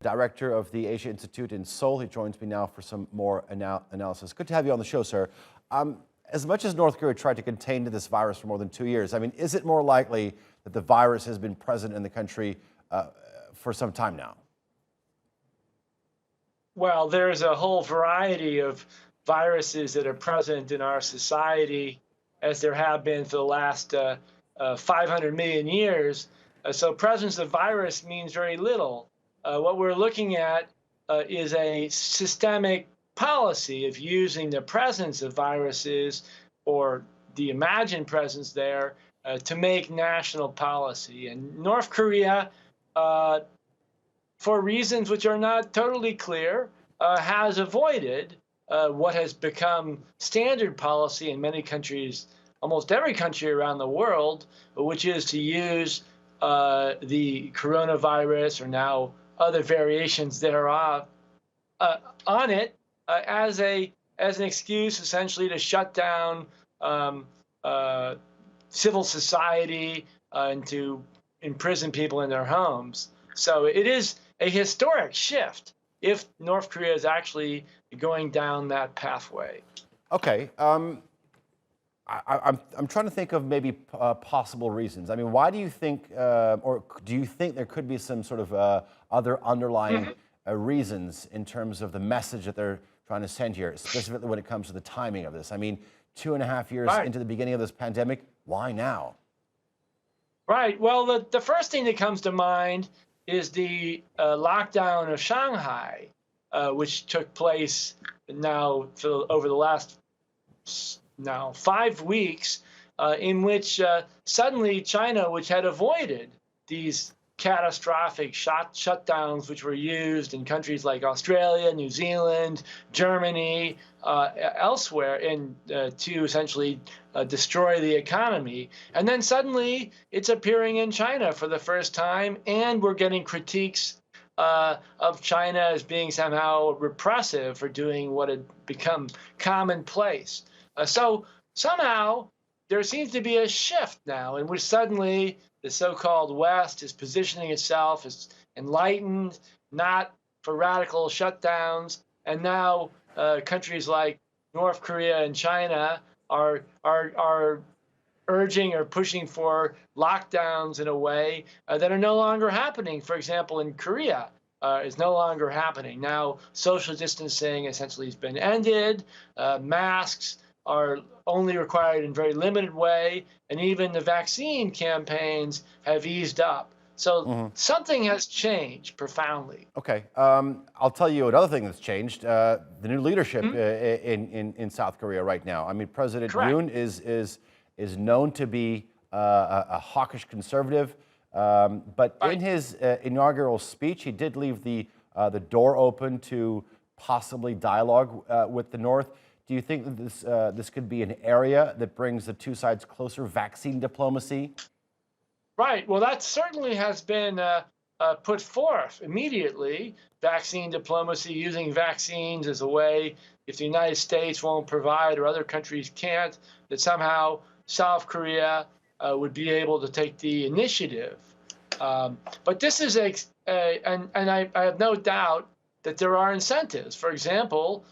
director of the Asia Institute in Seoul. He joins me now for some more analysis. Good to have you on the show, sir. As much as North Korea tried to contain this virus for more than 2 years, I mean, is it more likely that the virus has been present in the country for some time now? Well, there's a whole variety of viruses that are present in our society, as there have been for the last 500 million years. So presence of virus means very little. What we're looking at is a systemic policy of using the presence of viruses or the imagined presence there to make national policy. And North Korea, for reasons which are not totally clear, has avoided what has become standard policy in many countries, almost every country around the world, which is to use the coronavirus or now other variations thereof on it as an excuse, essentially, to shut down civil society and to imprison people in their homes. So it is a historic shift if North Korea is actually going down that pathway. Okay. I'm trying to think of maybe possible reasons. I mean, why do you think, or do you think there could be some sort of other underlying reasons in terms of the message that they're trying to send here, specifically when it comes to the timing of this? I mean, 2.5 years into the beginning of this pandemic, why now? Right. Well, the first thing that comes to mind is the lockdown of Shanghai, which took place now over the last 5 weeks, in which suddenly China, which had avoided these catastrophic shutdowns, which were used in countries like Australia, New Zealand, Germany, elsewhere, to essentially destroy the economy. And then suddenly it's appearing in China for the first time, and we're getting critiques of China as being somehow repressive for doing what had become commonplace. So somehow there seems to be a shift now in which suddenly the so-called West is positioning itself as enlightened, not for radical shutdowns, and now countries like North Korea and China are urging or pushing for lockdowns in a way that are no longer happening. For example, in Korea, is no longer happening. Now, social distancing essentially has been ended. Masks are only required in very limited way, and even the vaccine campaigns have eased up. So something has changed profoundly. Okay, I'll tell you another thing that's changed: the new leadership in South Korea right now. I mean, President Yoon is known to be a hawkish conservative, but in his inaugural speech, he did leave the door open to possibly dialogue with the North. Do you think that this could be an area that brings the two sides closer, vaccine diplomacy? Right. Well, that certainly has been put forth immediately. Vaccine diplomacy, using vaccines as a way, if the United States won't provide or other countries can't, that somehow South Korea would be able to take the initiative. But this is and I have no doubt that there are incentives. For example,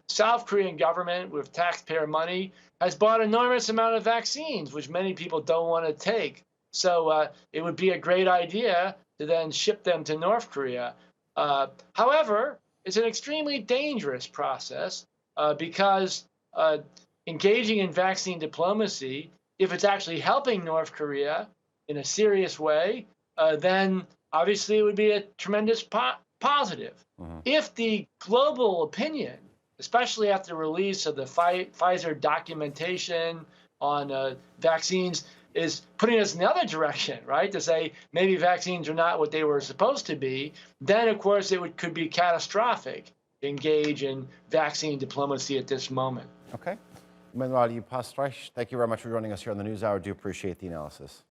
South Korean government with taxpayer money has bought enormous amount of vaccines, which many people don't want to take. So it would be a great idea to then ship them to North Korea. However, it's an extremely dangerous process because engaging in vaccine diplomacy, if it's actually helping North Korea in a serious way, then obviously it would be a tremendous positive. If the global opinion, especially after the release of the Pfizer documentation on vaccines, is putting us in the other direction, right? To say maybe vaccines are not what they were supposed to be, then of course it could be catastrophic to engage in vaccine diplomacy at this moment. Okay. Emanuel Yi Pastreich, thank you very much for joining us here on the NewsHour. Do appreciate the analysis.